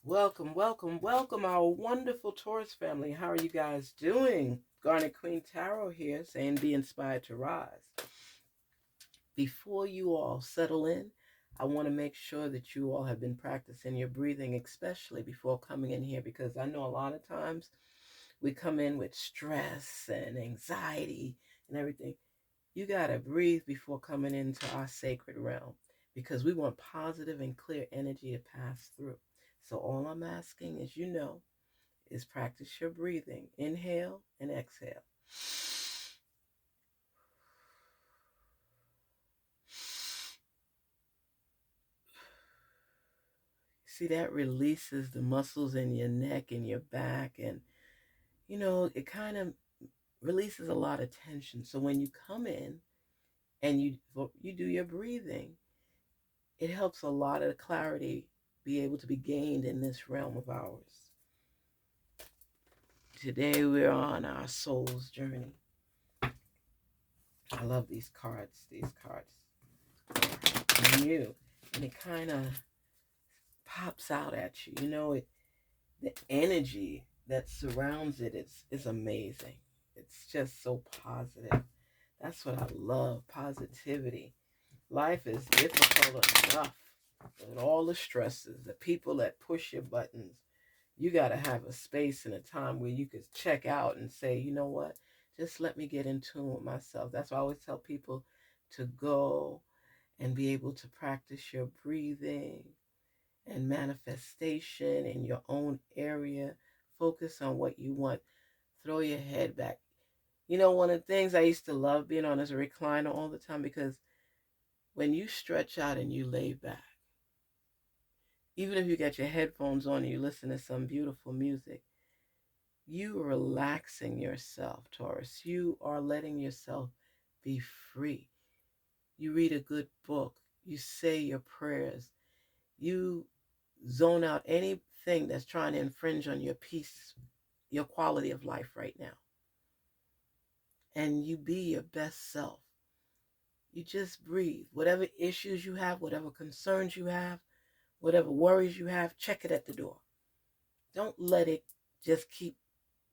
Welcome, welcome, welcome, our wonderful Taurus family. How are you guys doing? Garnetqueentarot here, saying be inspired to rise. Before you all settle in, I want to make sure that you all have been practicing your breathing, especially before coming in here, because I know a lot of times we come in with stress and anxiety and everything. You got to breathe before coming into our sacred realm because we want positive and clear energy to pass through. So all I'm asking is practice your breathing. Inhale and exhale. See, that releases the muscles in your neck and your back, and it kind of releases a lot of tension. So when you come in and you do your breathing, it helps a lot of clarity be able to be gained in this realm of ours. Today we're on our soul's journey. I love these cards. These cards are new, and it kind of pops out at you. The energy that surrounds it is amazing. It's just so positive. That's what I love, positivity. Life is difficult enough with all the stresses, the people that push your buttons. You got to have a space and a time where you could check out and say, you know what? Just let me get in tune with myself. That's why I always tell people to go and be able to practice your breathing and manifestation in your own area. Focus on what you want. Throw your head back. One of the things I used to love being on is a recliner all the time, because when you stretch out and you lay back, even if you got your headphones on and you listen to some beautiful music, you are relaxing yourself, Taurus. You are letting yourself be free. You read a good book. You say your prayers. You zone out anything that's trying to infringe on your peace, your quality of life right now. And you be your best self. You just breathe. Whatever issues you have, whatever concerns you have, whatever worries you have, check it at the door. Don't let it just keep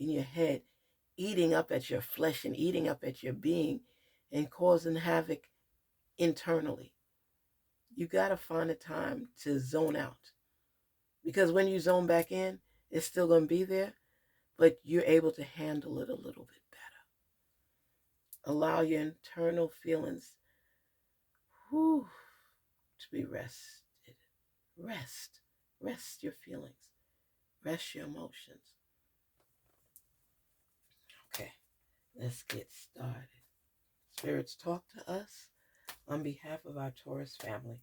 in your head, eating up at your flesh and eating up at your being and causing havoc internally. You got to find a time to zone out, because when you zone back in, it's still going to be there, but you're able to handle it a little bit better. Allow your internal feelings to be rested. Rest your feelings. Rest your emotions. Okay, let's get started. Spirits, talk to us on behalf of our Taurus family.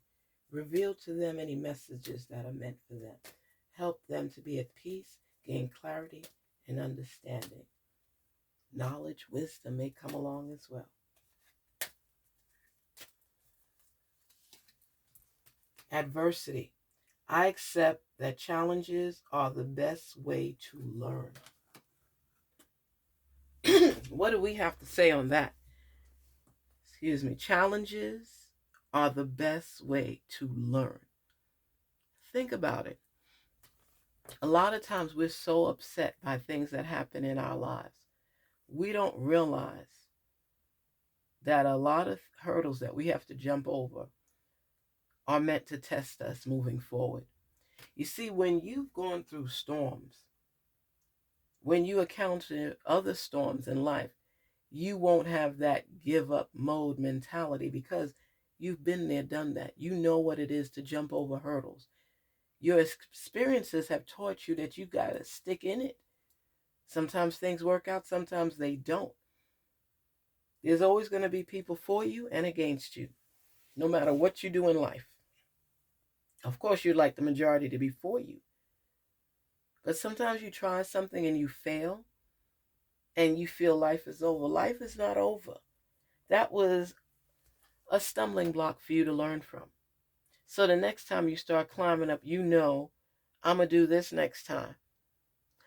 Reveal to them any messages that are meant for them. Help them to be at peace, gain clarity and understanding. Knowledge, wisdom may come along as well. Adversity. I accept that challenges are the best way to learn. What do we have to say on that? Excuse me. Challenges are the best way to learn. Think about it. A lot of times we're so upset by things that happen in our lives. We don't realize that a lot of hurdles that we have to jump over are meant to test us moving forward. You see, when you've gone through storms, when you encounter other storms in life, you won't have that give up mode mentality, because you've been there, done that. You know what it is to jump over hurdles. Your experiences have taught you that you got to stick in it. Sometimes things work out, sometimes they don't. There's always going to be people for you and against you, no matter what you do in life. Of course, you'd like the majority to be for you. But sometimes you try something and you fail and you feel life is over. Life is not over. That was a stumbling block for you to learn from. So the next time you start climbing up, I'm going to do this next time.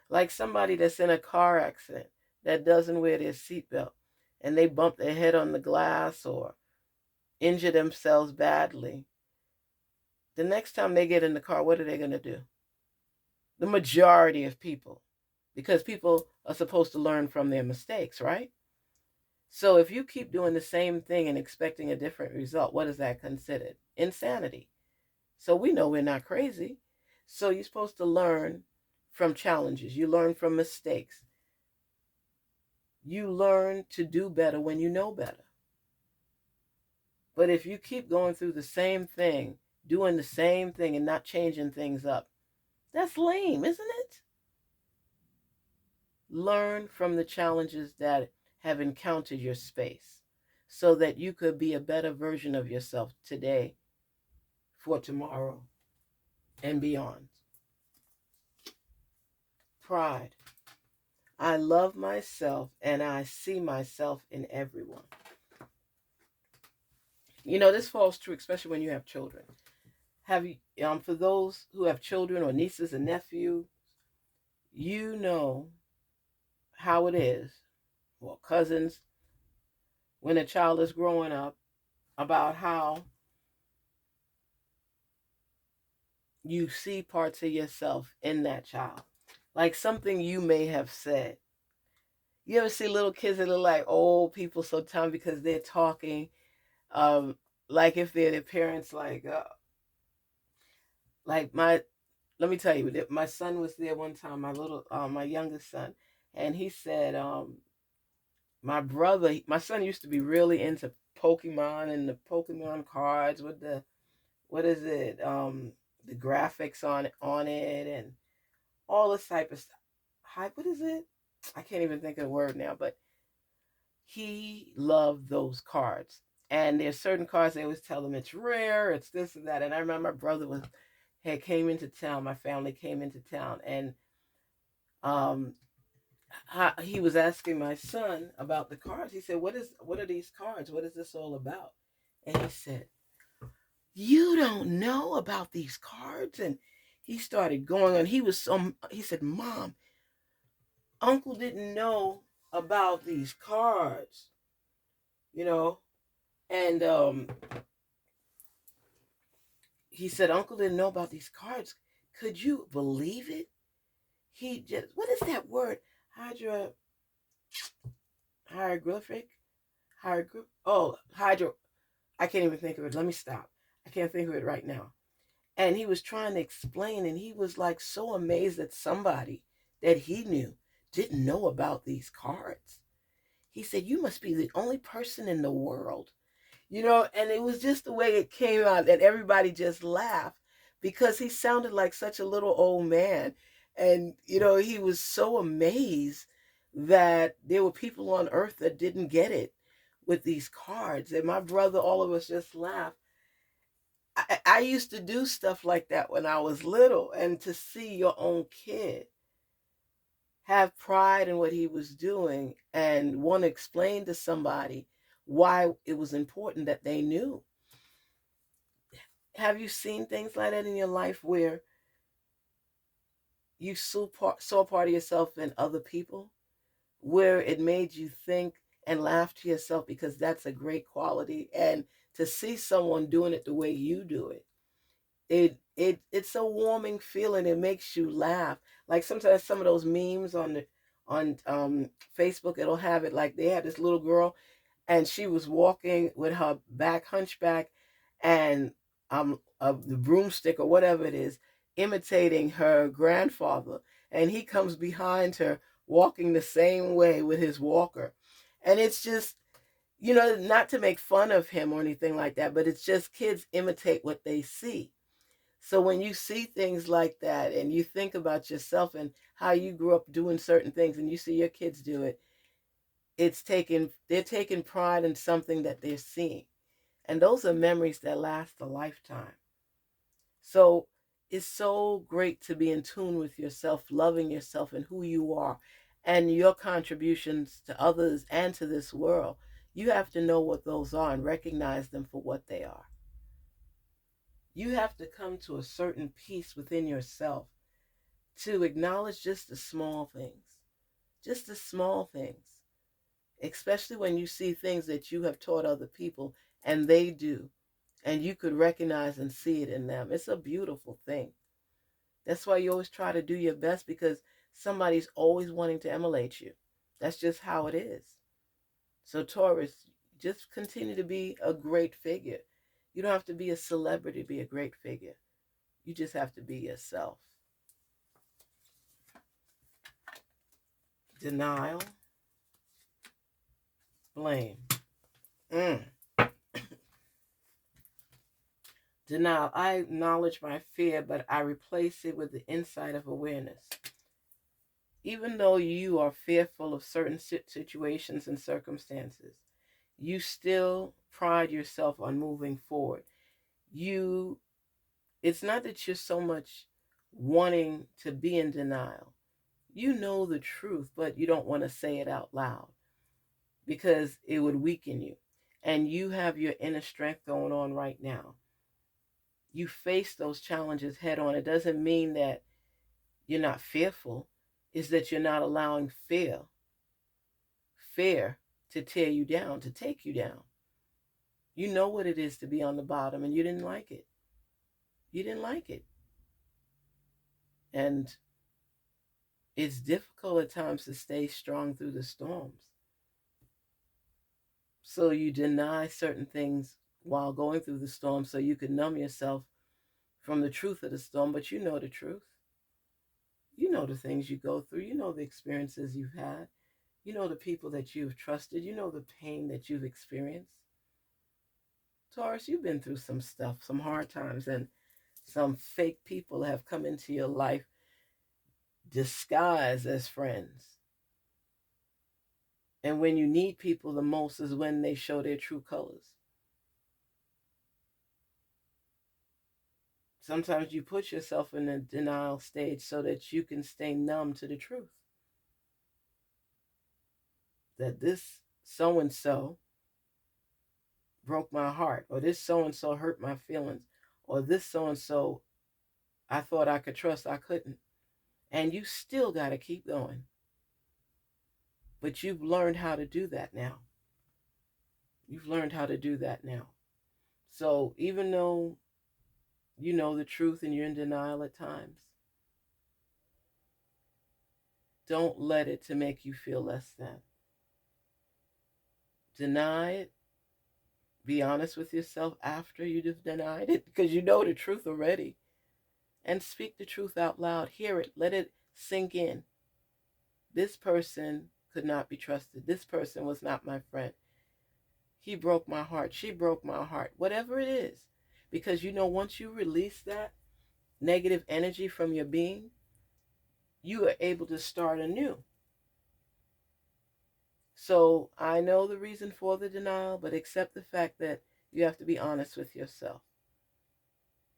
Like somebody that's in a car accident that doesn't wear their seatbelt and they bump their head on the glass or injure themselves badly. The next time they get in the car, what are they going to do? The majority of people, because people are supposed to learn from their mistakes, right? So if you keep doing the same thing and expecting a different result, what is that considered? Insanity. So we know we're not crazy. So you're supposed to learn from challenges. You learn from mistakes. You learn to do better when you know better. But if you keep going through the same thing, doing the same thing and not changing things up, that's lame, isn't it? Learn from the challenges that have encountered your space so that you could be a better version of yourself today, for tomorrow, and beyond. Pride. I love myself and I see myself in everyone. You know, this falls true, especially when you have children. Have you, for those who have children or nieces and nephews, you know how it is, well, cousins, when a child is growing up, about how you see parts of yourself in that child. Like something you may have said. You ever see little kids that look like old people sometimes because they're talking, um, like if they're their parents, like my, let me tell you, my son was there one time, my youngest son, and he said, my son used to be really into Pokemon and the Pokemon cards with the, what is it, the graphics on it and all this type of stuff. What is it? I can't even think of the word now, but he loved those cards. And there's certain cards they always tell him it's rare, it's this and that. And I remember my brother had came into town. My family came into town, and um, he was asking my son about the cards. He said, what are these cards? What is this all about?" And he said, "You don't know about these cards?" And he started going on. He said, "Mom, Uncle didn't know about these cards, you know." And he said, "Uncle didn't know about these cards. Could you believe it? He just, what is that word? Hydra, hieroglyphic? Hydro. I can't even think of it. Let me stop. I can't think of it right now." And he was trying to explain, and he was like so amazed that somebody that he knew didn't know about these cards. He said, "You must be the only person in the world." And it was just the way it came out that everybody just laughed because he sounded like such a little old man. And, he was so amazed that there were people on earth that didn't get it with these cards. And my brother, all of us just laughed. I used to do stuff like that when I was little, and to see your own kid have pride in what he was doing and want to explain to somebody why it was important that they knew. Have you seen things like that in your life where you saw part of yourself in other people, where it made you think and laugh to yourself because that's a great quality, and to see someone doing it the way you do it, it's a warming feeling. It makes you laugh. Like sometimes some of those memes on Facebook, it'll have it like they had this little girl and she was walking with her back hunchback and the broomstick or whatever it is, imitating her grandfather, and he comes behind her walking the same way with his walker. And it's just, not to make fun of him or anything like that, but it's just kids imitate what they see. So when you see things like that and you think about yourself and how you grew up doing certain things and you see your kids do it, they're taking pride in something that they're seeing. And those are memories that last a lifetime. So it's so great to be in tune with yourself, loving yourself and who you are and your contributions to others and to this world. You have to know what those are and recognize them for what they are. You have to come to a certain peace within yourself to acknowledge just the small things, just the small things, especially when you see things that you have taught other people and they do, and you could recognize and see it in them. It's a beautiful thing That's why you always try to do your best, because somebody's always wanting to emulate you. That's just how it is. So Taurus, just continue to be a great figure. You don't have to be a celebrity to be a great figure. You just have to be yourself. Denial, blame. Denial. I acknowledge my fear, but I replace it with the insight of awareness. Even though you are fearful of certain situations and circumstances, you still pride yourself on moving forward. It's not that you're so much wanting to be in denial. You know the truth, but you don't want to say it out loud because it would weaken you. And you have your inner strength going on right now. You face those challenges head on. It doesn't mean that you're not fearful. It's that you're not allowing fear to tear you down, to take you down. You know what it is to be on the bottom, and you didn't like it. You didn't like it. And it's difficult at times to stay strong through the storms. So you deny certain things while going through the storm so you can numb yourself from the truth of the storm, but you know the truth. You know the things you go through. You know the experiences you've had. You know the people that you've trusted. You know the pain that you've experienced. Taurus, you've been through some stuff, some hard times, and some fake people have come into your life disguised as friends. And when you need people the most is when they show their true colors. Sometimes you put yourself in a denial stage so that you can stay numb to the truth. That this so-and-so broke my heart, or this so-and-so hurt my feelings, or this so-and-so I thought I could trust, I couldn't. And you still got to keep going. But you've learned how to do that now. You've learned how to do that now. So even though you know the truth and you're in denial at times, don't let it to make you feel less than. Deny it. Be honest with yourself after you've denied it, because you know the truth already. And speak the truth out loud. Hear it. Let it sink in. This person could not be trusted. This person was not my friend. He broke my heart. She broke my heart. Whatever it is. Because you know, once you release that negative energy from your being, you are able to start anew. So I know the reason for the denial, but accept the fact that you have to be honest with yourself.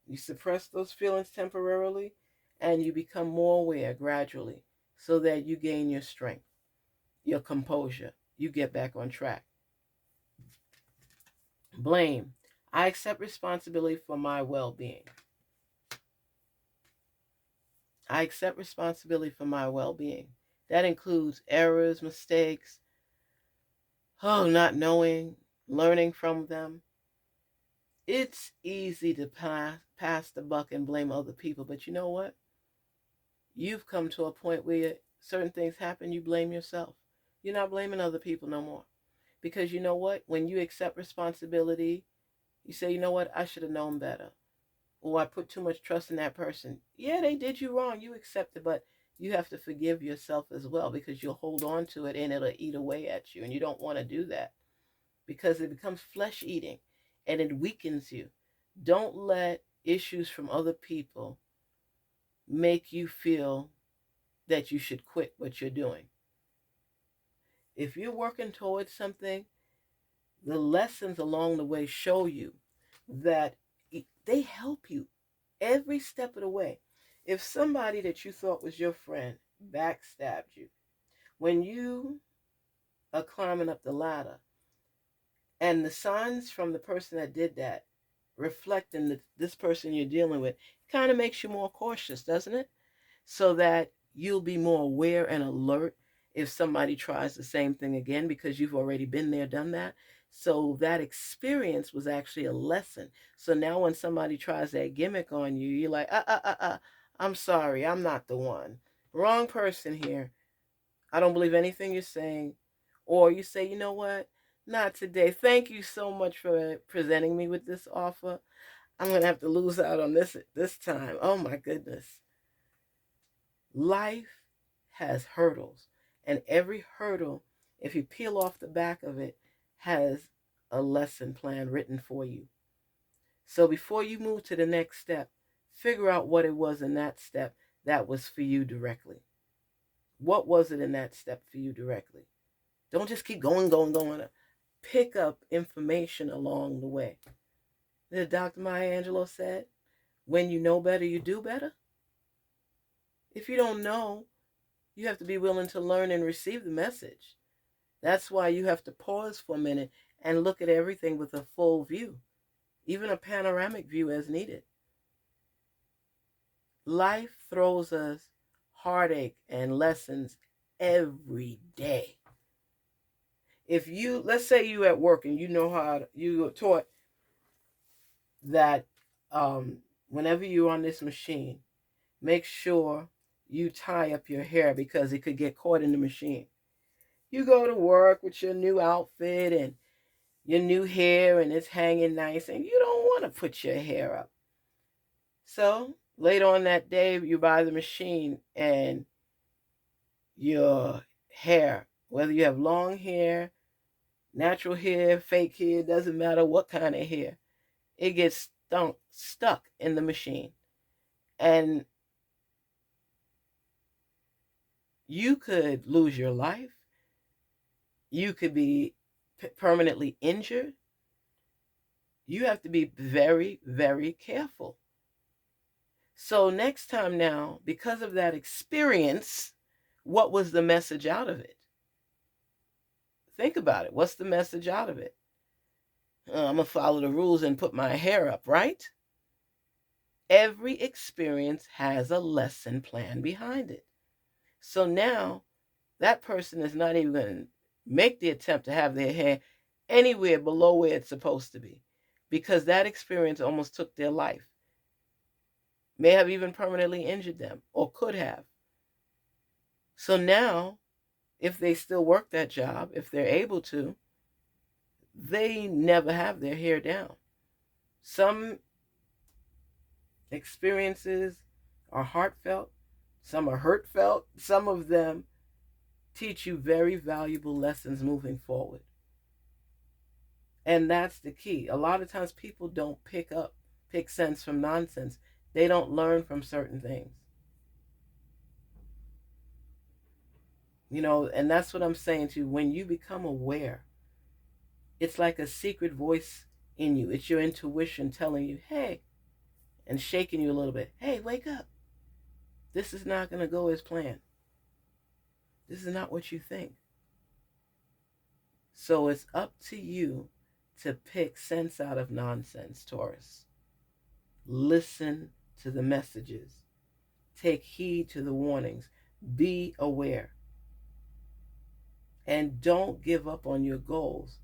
You suppress those feelings temporarily, and you become more aware gradually so that you gain your strength, your composure. You get back on track. Blame. I accept responsibility for my well-being. I accept responsibility for my well-being. That includes errors, mistakes, not knowing, learning from them. It's easy to pass the buck and blame other people, but you know what? You've come to a point where certain things happen, you blame yourself. You're not blaming other people no more. Because you know what? When you accept responsibility, you say, you know what? I should have known better. Or I put too much trust in that person. Yeah, they did you wrong. You accept it, but you have to forgive yourself as well, because you'll hold on to it and it'll eat away at you. And you don't want to do that because it becomes flesh eating and it weakens you. Don't let issues from other people make you feel that you should quit what you're doing. If you're working towards something, the lessons along the way show you that they help you every step of the way. If somebody that you thought was your friend backstabbed you, when you are climbing up the ladder and the signs from the person that did that reflecting this person you're dealing with, kind of makes you more cautious, doesn't it? So that you'll be more aware and alert if somebody tries the same thing again, because you've already been there, done that. So that experience was actually a lesson. So now when somebody tries that gimmick on you, you're like, I'm sorry, I'm not the one. Wrong person here. I don't believe anything you're saying. Or you say, you know what? Not today. Thank you so much for presenting me with this offer. I'm going to have to lose out on this time. Oh my goodness. Life has hurdles, and every hurdle, if you peel off the back of it, has a lesson plan written for you. So before you move to the next step, figure out what it was in that step that was for you directly. What was it in that step for you directly? Don't just keep going. Pick up information along the way. As Dr. Maya Angelou said, when you know better, you do better. If you don't know, you have to be willing to learn and receive the message. That's why you have to pause for a minute and look at everything with a full view, even a panoramic view as needed. Life throws us heartache and lessons every day. If you, let's say you at work and you know how you are taught that whenever you're on this machine, make sure you tie up your hair because it could get caught in the machine. You go to work with your new outfit and your new hair and it's hanging nice and you don't want to put your hair up. So later on that day, you buy the machine and your hair, whether you have long hair, natural hair, fake hair, doesn't matter what kind of hair, it gets stuck in the machine. And you could lose your life. You could be permanently injured. You have to be very, very careful. So next time now, because of that experience, what was the message out of it? Think about it. What's the message out of it? I'm going to follow the rules and put my hair up, right? Every experience has a lesson plan behind it. So now that person is not even going to make the attempt to have their hair anywhere below where it's supposed to be, because that experience almost took their life. May have even permanently injured them, or could have. So now, if they still work that job, if they're able to, they never have their hair down. Some experiences are heartfelt, some are hurtfelt, some of them teach you very valuable lessons moving forward. And that's the key. A lot of times people don't pick sense from nonsense. They don't learn from certain things. You know, and that's what I'm saying to you. When you become aware, it's like a secret voice in you. It's your intuition telling you, hey, and shaking you a little bit. Hey, wake up. This is not going to go as planned. This is not what you think. So it's up to you to pick sense out of nonsense, Taurus. Listen to the messages. Take heed to the warnings. Be aware. And don't give up on your goals.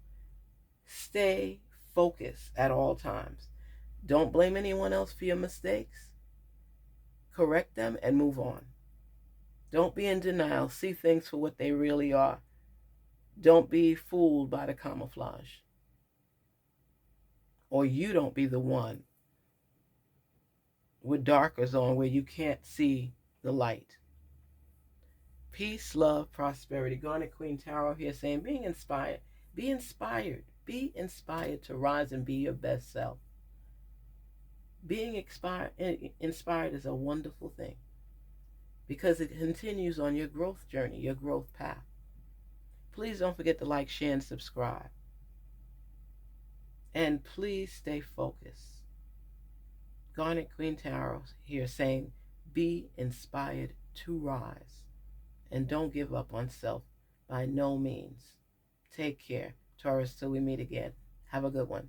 Stay focused at all times. Don't blame anyone else for your mistakes. Correct them and move on. Don't be in denial. See things for what they really are. Don't be fooled by the camouflage. Or you don't be the one with darkers on where you can't see the light. Peace, love, prosperity. Garnetqueentarot here saying, being inspired. Be inspired. Be inspired to rise and be your best self. Being inspired is a wonderful thing because it continues on your growth journey, your growth path. Please don't forget to like, share, and subscribe. And please stay focused. Garnetqueentarot here saying, be inspired to rise. And don't give up on self by no means. Take care. Taurus, till we meet again. Have a good one.